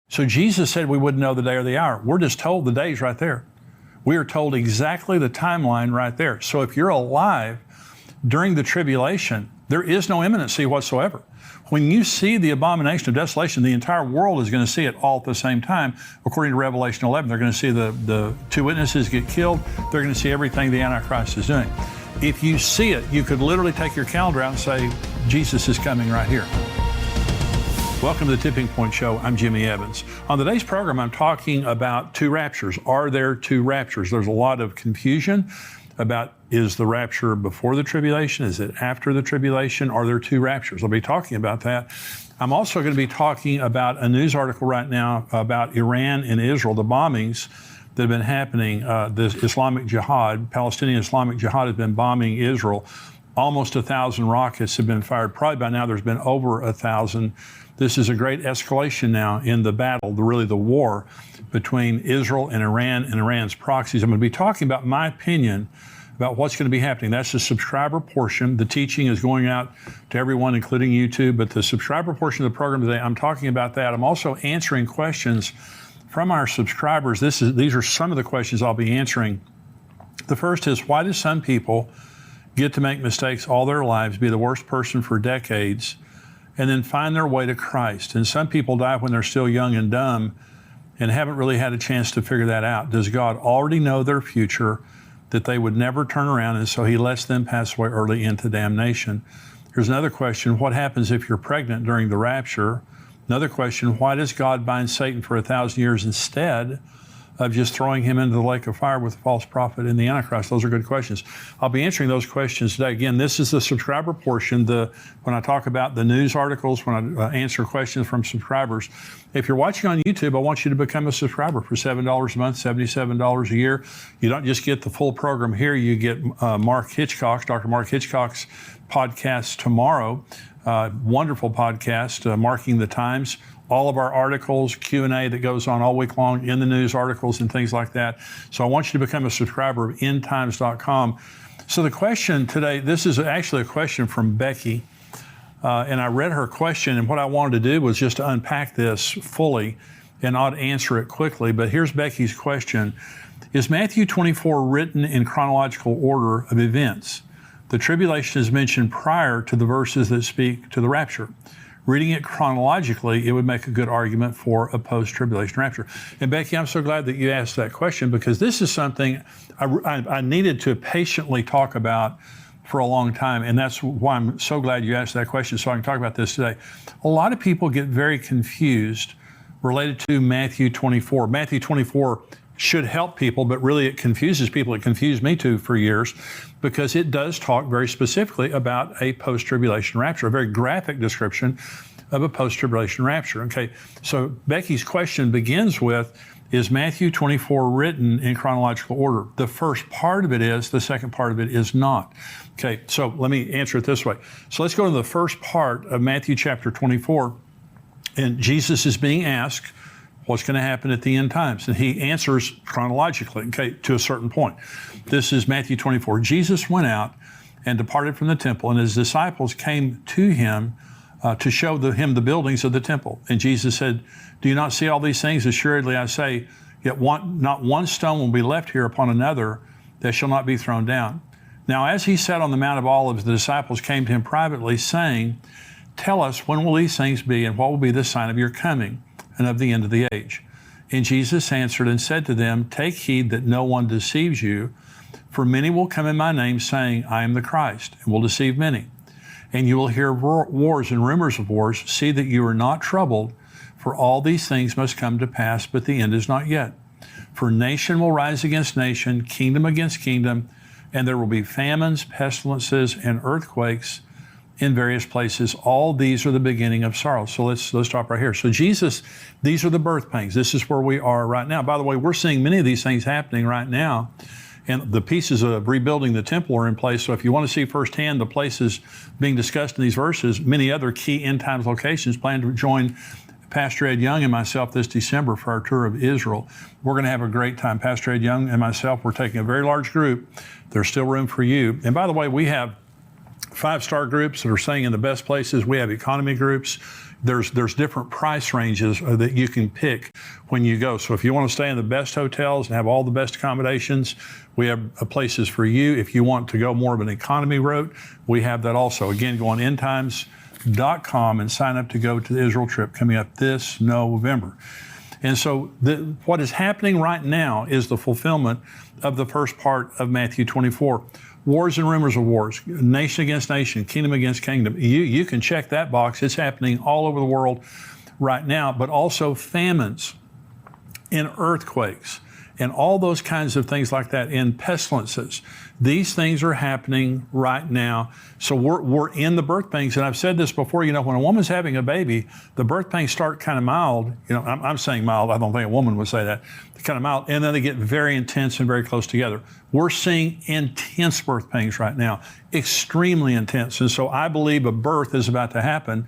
So Jesus said we wouldn't know the day or the hour. We're just told the day's right there. We are told exactly the timeline right there. So if you're alive during the tribulation, there is no imminency whatsoever. When you see the abomination of desolation, the entire world is going to see it all at the same time. According to Revelation 11, they're going to see the two witnesses get killed. They're going to see everything the Antichrist is doing. If you see it, you could literally take your calendar out and say, Jesus is coming right here. Welcome to the Tipping Point Show. I'm Jimmy Evans. On today's program, I'm talking about two raptures. Are there two raptures? There's a lot of confusion about, is the rapture before the tribulation? Is it after the tribulation? Are there two raptures? I'll be talking about that. I'm also going to be talking about a news article right now about Iran and Israel, the bombings that have been happening. The Islamic Jihad, Palestinian Islamic Jihad, has been bombing Israel. Almost 1,000 rockets have been fired. Probably by now there's been over 1,000. This is a great escalation now in the battle, really the war between Israel and Iran's proxies. I'm going to be talking about my opinion about what's going to be happening. That's the subscriber portion. The teaching is going out to everyone, including YouTube, but the subscriber portion of the program today, I'm talking about that. I'm also answering questions from our subscribers. These are some of the questions I'll be answering. The first is, why do some people get to make mistakes all their lives, be the worst person for decades, and then find their way to Christ? And some people die when they're still young and dumb and haven't really had a chance to figure that out. Does God already know their future, that they would never turn around, and so he lets them pass away early into damnation? Here's another question. What happens if you're pregnant during the rapture? Another question. Why does God bind Satan for 1,000 years instead of just throwing him into the lake of fire with the false prophet and the Antichrist? Those are good questions. I'll be answering those questions today. Again, this is the subscriber portion. When I talk about the news articles, when I answer questions from subscribers. If you're watching on YouTube, I want you to become a subscriber for $7 a month, $77 a year. You don't just get the full program here. You get Dr. Mark Hitchcock's podcast tomorrow. Wonderful podcast, Marking the Times. All of our articles, Q&A that goes on all week long in the news articles and things like that. So I want you to become a subscriber of endtimes.com. So the question today, this is actually a question from Becky. And I read her question, and what I wanted to do was just to unpack this fully and not answer it quickly. But here's Becky's question. Is Matthew 24 written in chronological order of events? The tribulation is mentioned prior to the verses that speak to the rapture. Reading it chronologically, it would make a good argument for a post-tribulation rapture. And Becky, I'm so glad that you asked that question, because this is something I needed to patiently talk about for a long time. And that's why I'm so glad you asked that question, so I can talk about this today. A lot of people get very confused related to Matthew 24. Matthew 24 should help people, but really it confuses people. It confused me too for years, because it does talk very specifically about a post-tribulation rapture, a very graphic description of a post-tribulation rapture. Okay, so Becky's question begins with, is Matthew 24 written in chronological order? The first part of it is, the second part of it is not. Okay, so let me answer it this way. So let's go to the first part of Matthew chapter 24, and Jesus is being asked, what's going to happen at the end times? And he answers chronologically, okay, to a certain point. This is Matthew 24. Jesus went out and departed from the temple, and his disciples came to him to show him the buildings of the temple. And Jesus said, do you not see all these things? Assuredly I say, yet not one stone will be left here upon another that shall not be thrown down. Now as he sat on the Mount of Olives, the disciples came to him privately, saying, tell us, when will these things be, and what will be the sign of your coming and of the end of the age? And Jesus answered and said to them, take heed that no one deceives you, for many will come in my name, saying, I am the Christ, and will deceive many. And you will hear wars and rumors of wars. See that you are not troubled, for all these things must come to pass, but the end is not yet. For nation will rise against nation, kingdom against kingdom, and there will be famines, pestilences, and earthquakes in various places. All these are the beginning of sorrow. So let's stop right here. So Jesus, these are the birth pangs. This is where we are right now. By the way, we're seeing many of these things happening right now, and the pieces of rebuilding the temple are in place. So if you want to see firsthand the places being discussed in these verses, many other key end times locations, plan to join Pastor Ed Young and myself this December for our tour of Israel. We're going to have a great time. Pastor Ed Young and myself, we're taking a very large group. There's still room for you. And by the way, we have 5-star groups that are staying in the best places. We have economy groups. There's different price ranges that you can pick when you go. So if you want to stay in the best hotels and have all the best accommodations, we have places for you. If you want to go more of an economy route, we have that also. Again, go on endtimes.com and sign up to go to the Israel trip coming up this November. And so what is happening right now is the fulfillment of the first part of Matthew 24. Wars and rumors of wars, nation against nation, kingdom against kingdom. You can check that box. It's happening all over the world right now, but also famines and earthquakes and all those kinds of things like that, and pestilences. These things are happening right now. So we're in the birth pains. And I've said this before, when a woman's having a baby, the birth pains start kind of mild. I'm saying mild. I don't think a woman would say that. Kind of mild. And then they get very intense and very close together. We're seeing intense birth pains right now, extremely intense. And so I believe a birth is about to happen.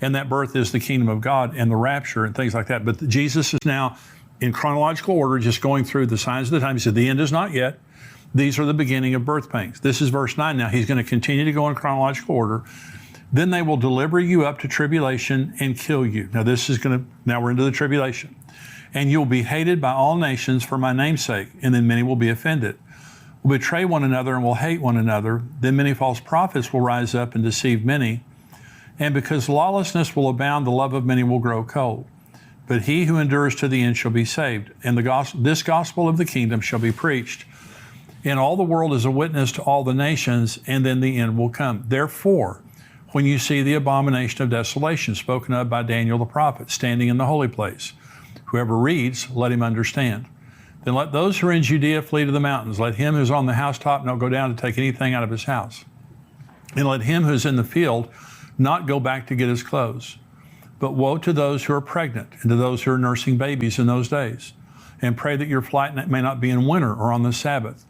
And that birth is the kingdom of God and the rapture and things like that. But Jesus is now in chronological order, just going through the signs of the time. He said, the end is not yet. These are the beginning of birth pains. This is verse 9 now. He's going to continue to go in chronological order. Then they will deliver you up to tribulation and kill you. Now now we're into the tribulation. And you'll be hated by all nations for my name's sake, and then many will be offended. Will betray one another and will hate one another. Then many false prophets will rise up and deceive many. And because lawlessness will abound, the love of many will grow cold. But he who endures to the end shall be saved. And this gospel of the kingdom shall be preached in all the world as a witness to all the nations, and then the end will come. Therefore, when you see the abomination of desolation spoken of by Daniel the prophet standing in the holy place, whoever reads, let him understand. Then let those who are in Judea flee to the mountains. Let him who is on the housetop not go down to take anything out of his house. And let him who is in the field not go back to get his clothes. But woe to those who are pregnant and to those who are nursing babies in those days. And pray that your flight may not be in winter or on the Sabbath.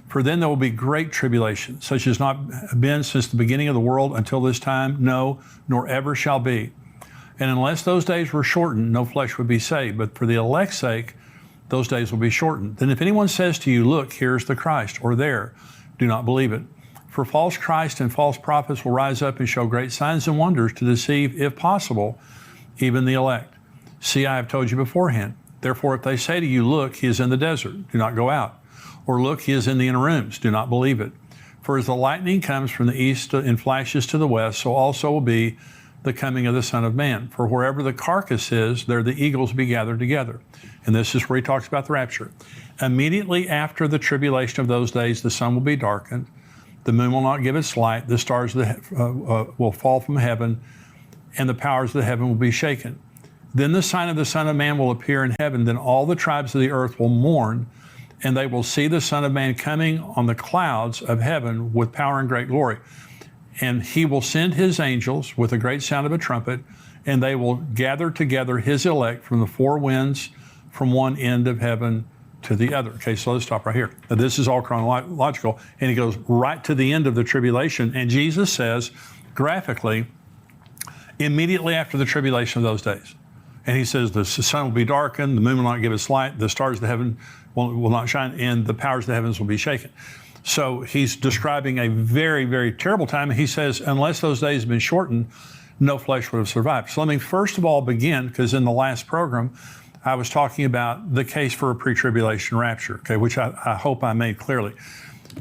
For then there will be great tribulation, such as not been since the beginning of the world until this time, no, nor ever shall be. And unless those days were shortened, no flesh would be saved. But for the elect's sake, those days will be shortened. Then if anyone says to you, look, here's the Christ, or there, do not believe it. For false Christ and false prophets will rise up and show great signs and wonders to deceive, if possible, even the elect. See, I have told you beforehand. Therefore, if they say to you, look, he is in the desert, do not go out. Or look, he is in the inner rooms, do not believe it. For as the lightning comes from the east and flashes to the west, so also will be the coming of the Son of Man. For wherever the carcass is, there the eagles will be gathered together. And this is where he talks about the rapture. Immediately after the tribulation of those days, the sun will be darkened, the moon will not give its light, the stars will fall from heaven, and the powers of the heaven will be shaken. Then the sign of the Son of Man will appear in heaven. Then all the tribes of the earth will mourn, and they will see the Son of Man coming on the clouds of heaven with power and great glory. And he will send his angels with a great sound of a trumpet, and they will gather together his elect from the four winds, from one end of heaven to the other. Okay, so let's stop right here. Now, this is all chronological, and he goes right to the end of the tribulation. And Jesus says, graphically, immediately after the tribulation of those days. And he says, the sun will be darkened, the moon will not give its light, the stars of the heaven will not shine, and the powers of the heavens will be shaken. So he's describing a very, very terrible time. And he says, unless those days have been shortened, no flesh would have survived. So let me first of all begin, because in the last program, I was talking about the case for a pre-tribulation rapture, okay, which I hope I made clearly.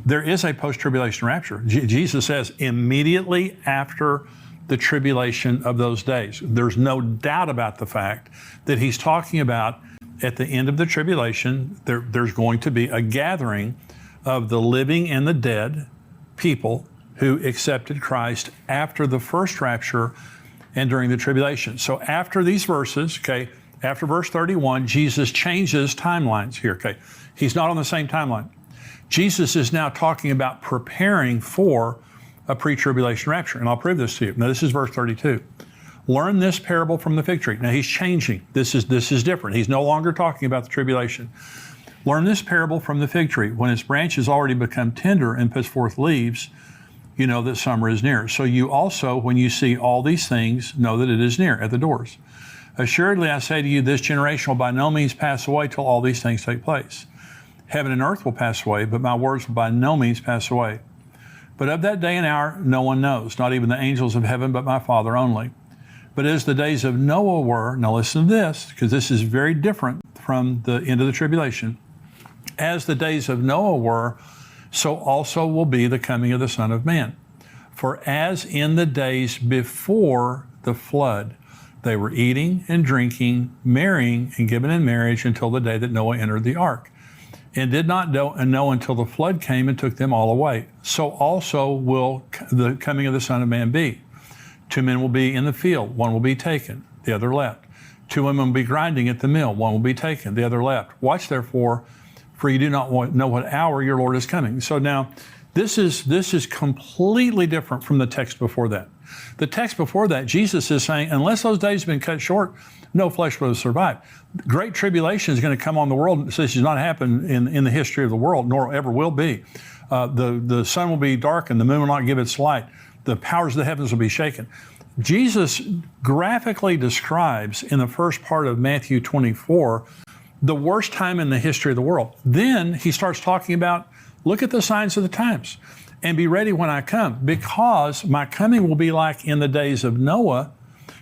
There is a post-tribulation rapture. Jesus says immediately after the tribulation of those days. There's no doubt about the fact that he's talking about at the end of the tribulation, there's going to be a gathering of the living and the dead people who accepted Christ after the first rapture and during the tribulation. So after these verses, okay, after verse 31, Jesus changes timelines here, okay? He's not on the same timeline. Jesus is now talking about preparing for a pre-tribulation rapture, and I'll prove this to you. Now, this is verse 32. Learn this parable from the fig tree. Now, he's changing. This is different. He's no longer talking about the tribulation. Learn this parable from the fig tree. When its branch has already become tender and puts forth leaves, you know that summer is near. So you also, when you see all these things, know that it is near at the doors. Assuredly, I say to you, this generation will by no means pass away till all these things take place. Heaven and earth will pass away, but my words will by no means pass away. But of that day and hour, no one knows, not even the angels of heaven, but my Father only. But But as the days of Noah were, now listen to this, because this is very different from the end of the tribulation. As the days of Noah were, so also will be the coming of the Son of Man. For as in the days before the flood, they were eating and drinking, marrying and giving in marriage until the day that Noah entered the ark, and did not know until the flood came and took them all away. So also will the coming of the Son of Man be. 2 men will be in the field, one will be taken, the other left. 2 women will be grinding at the mill, one will be taken, the other left. Watch therefore, for you do not know what hour your Lord is coming. So now, this is completely different from the text before that. The text before that, Jesus is saying, unless those days have been cut short, no flesh will survive. Great tribulation is going to come on the world. This has not happened in the history of the world, nor ever will be. The sun will be darkened, the moon will not give its light. The powers of the heavens will be shaken. Jesus graphically describes in the first part of Matthew 24 the worst time in the history of the world. Then he starts talking about, look at the signs of the times and be ready when I come, because my coming will be like in the days of Noah.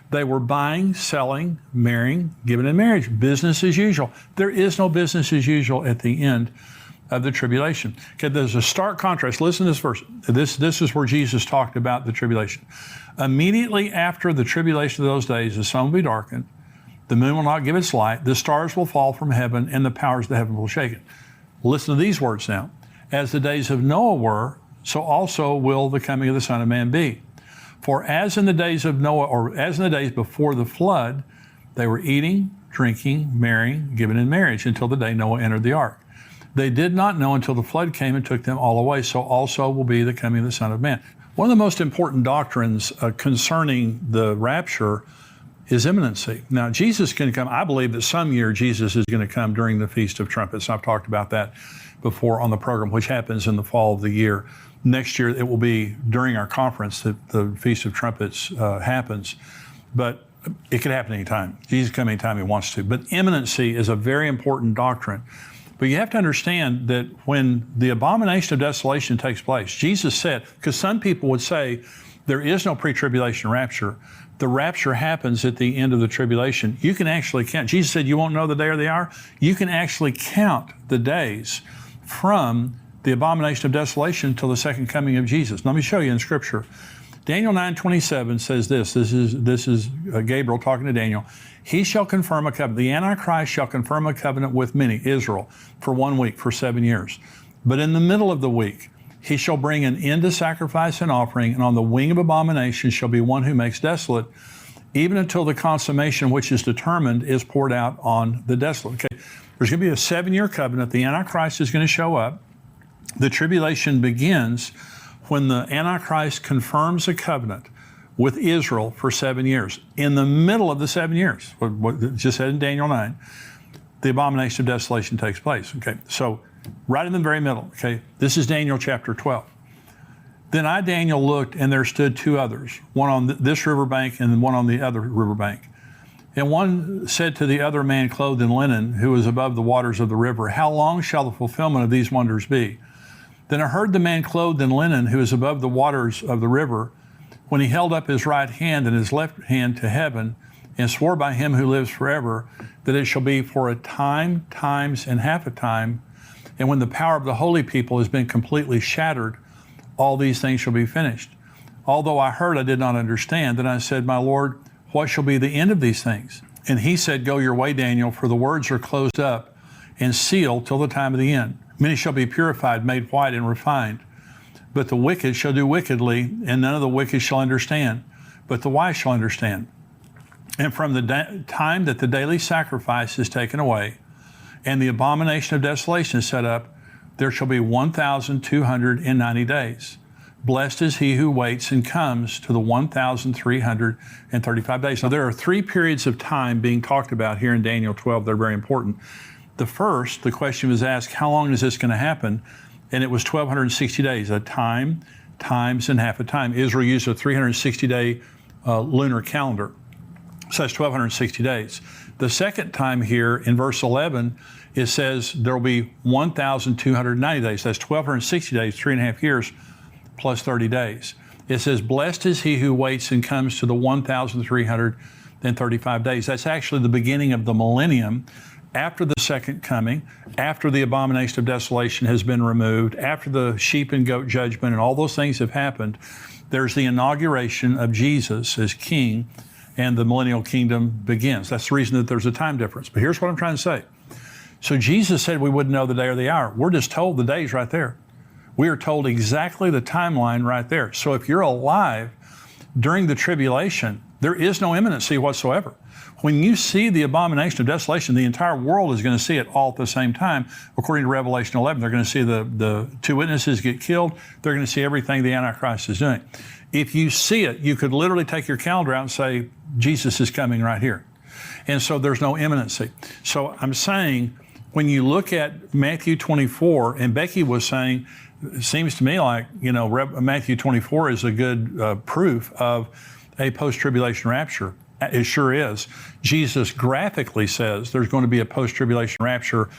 They were buying, selling, marrying, giving in marriage, business as usual. There is no business as usual at the end of the tribulation. Okay, there's a stark contrast. Listen to this verse. This is where Jesus talked about the tribulation. Immediately after the tribulation of those days, the sun will be darkened, the moon will not give its light, the stars will fall from heaven, and the powers of the heaven will shake it. Listen to these words now. As the days of Noah were, so also will the coming of the Son of Man be. For as in the days of Noah, or as in the days before the flood, they were eating, drinking, marrying, giving in marriage until the day Noah entered the ark. They did not know until the flood came and took them all away. So also will be the coming of the Son of Man. One of the most important doctrines concerning the rapture is imminency. Now, Jesus can come. I believe that some year Jesus is going to come during the Feast of Trumpets. I've talked about that before on the program, which happens in the fall of the year. Next year, it will be during our conference that the Feast of Trumpets happens. But it could happen anytime. Jesus can come anytime he wants to. But imminency is a very important doctrine. But you have to understand that when the abomination of desolation takes place, Jesus said, because some people would say there is no pre-tribulation rapture. The rapture happens at the end of the tribulation. You can actually count. Jesus said you won't know the day or the hour. You can actually count the days from the abomination of desolation till the second coming of Jesus. Let me show you in Scripture. Daniel 9:27 says this. This is Gabriel talking to Daniel. He shall confirm a covenant. The Antichrist shall confirm a covenant with many, Israel, for 1 week, for 7 years. But in the middle of the week, he shall bring an end to sacrifice and offering, and on the wing of abomination shall be one who makes desolate, even until the consummation which is determined is poured out on the desolate. Okay, there's going to be a 7-year covenant. The Antichrist is going to show up. The tribulation begins when the Antichrist confirms a covenant with Israel for 7 years. In the middle of the 7 years, what it just said in Daniel 9, the abomination of desolation takes place. Okay, so right in the very middle. Okay, this is Daniel chapter 12. Then I, Daniel, looked, and there stood 2 others, one on this riverbank and one on the other riverbank. And one said to the other man clothed in linen, who was above the waters of the river, how long shall the fulfillment of these wonders be? Then I heard the man clothed in linen, who is above the waters of the river, when he held up his right hand and his left hand to heaven, and swore by him who lives forever, that it shall be for a time, times, and half a time, and when the power of the holy people has been completely shattered, all these things shall be finished. Although I heard, I did not understand. Then I said, my Lord, what shall be the end of these things? And he said, go your way, Daniel, for the words are closed up and sealed till the time of the end. Many shall be purified, made white, and refined. But the wicked shall do wickedly, and none of the wicked shall understand, but the wise shall understand. And from the time that the daily sacrifice is taken away, and the abomination of desolation is set up, there shall be 1,290 days. Blessed is he who waits and comes to the 1,335 days. Now, there are 3 periods of time being talked about here in Daniel 12. They're very important. The first, the question was asked, how long is this going to happen? And it was 1,260 days, a time, times, and half a time. Israel used a 360-day lunar calendar. So that's 1,260 days. The second time here in verse 11, it says there will be 1,290 days. That's 1,260 days, 3.5 years, plus 30 days. It says, blessed is he who waits and comes to the 1,335 days. That's actually the beginning of the millennium, after the second coming, after the abomination of desolation has been removed, after the sheep and goat judgment and all those things have happened. There's the inauguration of Jesus as king, and the millennial kingdom begins. That's the reason that there's a time difference. But here's what I'm trying to say. So Jesus said we wouldn't know the day or the hour. We're just told the day's right there. We are told exactly the timeline right there. So if you're alive during the tribulation, there is no imminency whatsoever. When you see the abomination of desolation, the entire world is going to see it all at the same time. According to Revelation 11, they're going to see the two witnesses get killed. They're going to see everything the Antichrist is doing. If you see it, you could literally take your calendar out and say, Jesus is coming right here. And so there's no imminency. So I'm saying, when you look at Matthew 24, and Becky was saying, it seems to me like, Matthew 24 is a good proof of a post-tribulation rapture. It sure is. Jesus graphically says there's going to be a post-tribulation rapture.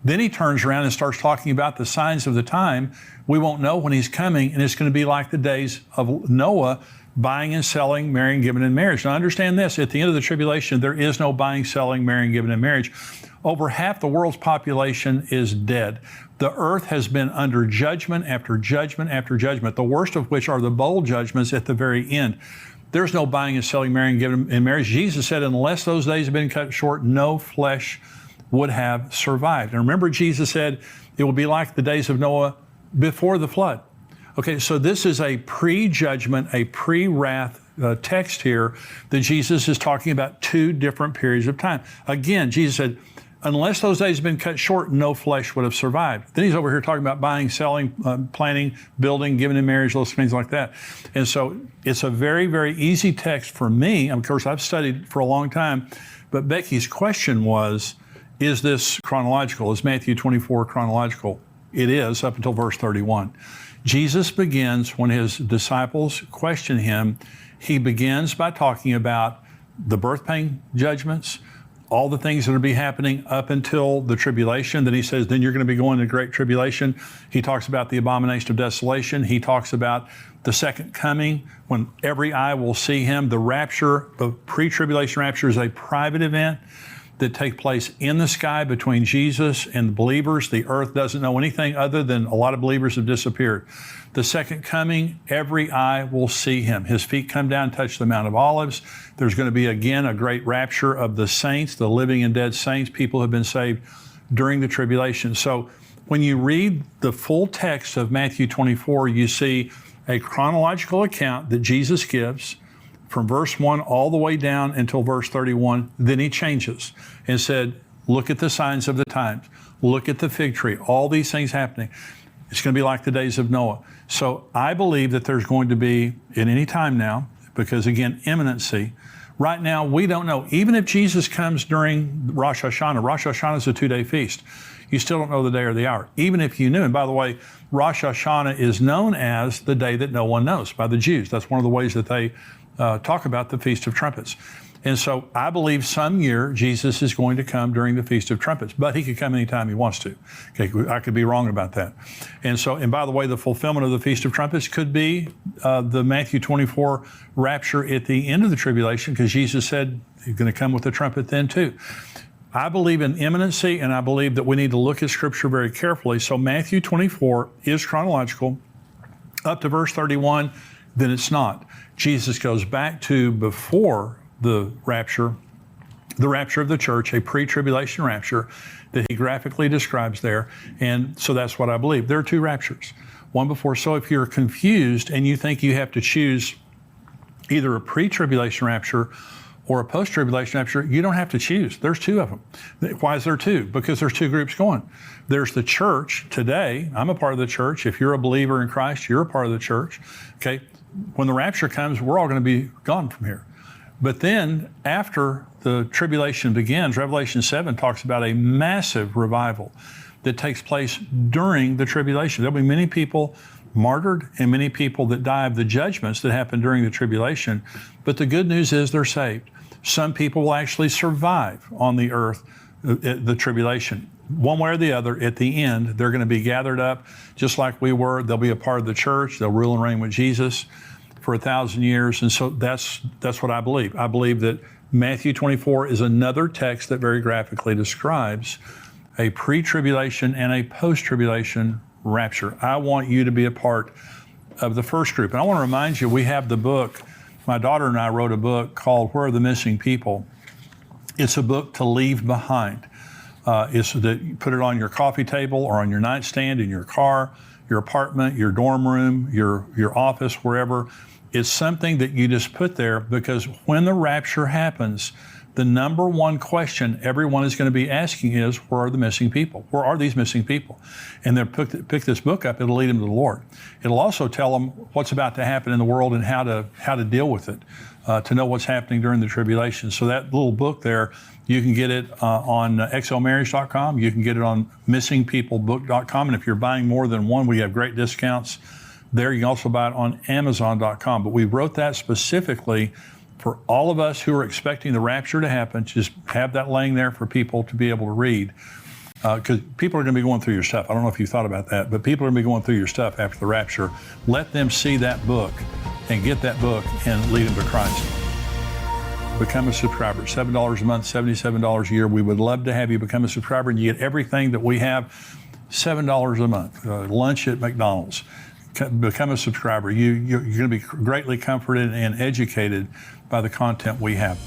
Then he turns around and starts talking about the signs of the time. We won't know when he's coming, and it's going to be like the days of Noah, buying and selling, marrying, giving in marriage. Now understand this, at the end of the tribulation, there is no buying, selling, marrying, giving in marriage. Over half the world's population is dead. The earth has been under judgment after judgment after judgment, the worst of which are the bowl judgments at the very end. There's no buying and selling, marrying, giving in marriage. Jesus said, unless those days have been cut short, no flesh would have survived. And remember, Jesus said, it will be like the days of Noah before the flood. Okay, so this is a pre-judgment, a pre-wrath text here that Jesus is talking about two different periods of time. Again, Jesus said, unless those days have been cut short, no flesh would have survived. Then he's over here talking about buying, selling, planning, building, giving in marriage, those things like that. And so it's a very, very easy text for me. Of course, I've studied for a long time, but Becky's question was, is this chronological? Is Matthew 24 chronological? It is, up until verse 31. Jesus begins, when his disciples question him, he begins by talking about the birth pain judgments, all the things that will be happening up until the tribulation. Then he says, then you're going to be going to great tribulation. He talks about the abomination of desolation. He talks about the second coming, when every eye will see him. The rapture, the pre-tribulation rapture, is a private event that take place in the sky between Jesus and the believers. The earth doesn't know anything other than a lot of believers have disappeared. The second coming, every eye will see him. His feet come down, touch the Mount of Olives. There's going to be, again, a great rapture of the saints, the living and dead saints. People have been saved during the tribulation. So when you read the full text of Matthew 24, you see a chronological account that Jesus gives from verse 1 all the way down until verse 31. Then he changes and said, look at the signs of the times. Look at the fig tree. All these things happening. It's going to be like the days of Noah. So I believe that there's going to be, at any time now, because again, imminency. Right now, we don't know. Even if Jesus comes during Rosh Hashanah is a 2-day feast. You still don't know the day or the hour. Even if you knew. And by the way, Rosh Hashanah is known as the day that no one knows by the Jews. That's one of the ways that they talk about the Feast of Trumpets. And so I believe some year Jesus is going to come during the Feast of Trumpets, but he could come anytime he wants to. Okay, I could be wrong about that. And by the way, the fulfillment of the Feast of Trumpets could be the Matthew 24 rapture at the end of the tribulation, because Jesus said he's going to come with a trumpet then too. I believe in imminency, and I believe that we need to look at Scripture very carefully. So Matthew 24 is chronological up to verse 31, then it's not. Jesus goes back to before the rapture of the church, a pre-tribulation rapture that he graphically describes there. And so that's what I believe. There are two raptures, one before. So if you're confused and you think you have to choose either a pre-tribulation rapture or a post-tribulation rapture, you don't have to choose. There's two of them. Why is there two? Because there's two groups going. There's the church today. I'm a part of the church. If you're a believer in Christ, you're a part of the church. Okay. When the rapture comes, we're all going to be gone from here. But then after the tribulation begins, Revelation 7 talks about a massive revival that takes place during the tribulation. There'll be many people martyred and many people that die of the judgments that happen during the tribulation. But the good news is they're saved. Some people will actually survive on the earth, the tribulation. One way or the other, at the end, they're going to be gathered up just like we were. They'll be a part of the church. They'll rule and reign with Jesus. for 1,000 years. And so that's what I believe. I believe that Matthew 24 is another text that very graphically describes a pre-tribulation and a post-tribulation rapture. I want you to be a part of the first group. And I want to remind you, we have the book. My daughter and I wrote a book called Where Are the Missing People? It's a book to leave behind. It's that you put it on your coffee table or on your nightstand, in your car, your apartment, your dorm room, your office, wherever. It's something that you just put there, because when the rapture happens, the number one question everyone is going to be asking is, where are the missing people? Where are these missing people? And they'll pick this book up. It'll lead them to the Lord. It'll also tell them what's about to happen in the world and how to deal with it, to know what's happening during the tribulation. So that little book there, you can get it on xlmarriage.com. You can get it on missingpeoplebook.com. And if you're buying more than one, we have great discounts there. You can also buy it on amazon.com. But we wrote that specifically for all of us who are expecting the rapture to happen. Just have that laying there for people to be able to read. Because people are going to be going through your stuff. I don't know if you thought about that, but people are going to be going through your stuff after the rapture. Let them see that book and get that book and lead them to Christ. Become a subscriber. $7 a month, $77 a year. We would love to have you become a subscriber, and you get everything that we have, $7 a month. Lunch at McDonald's. Become a subscriber. You're going to be greatly comforted and educated by the content we have.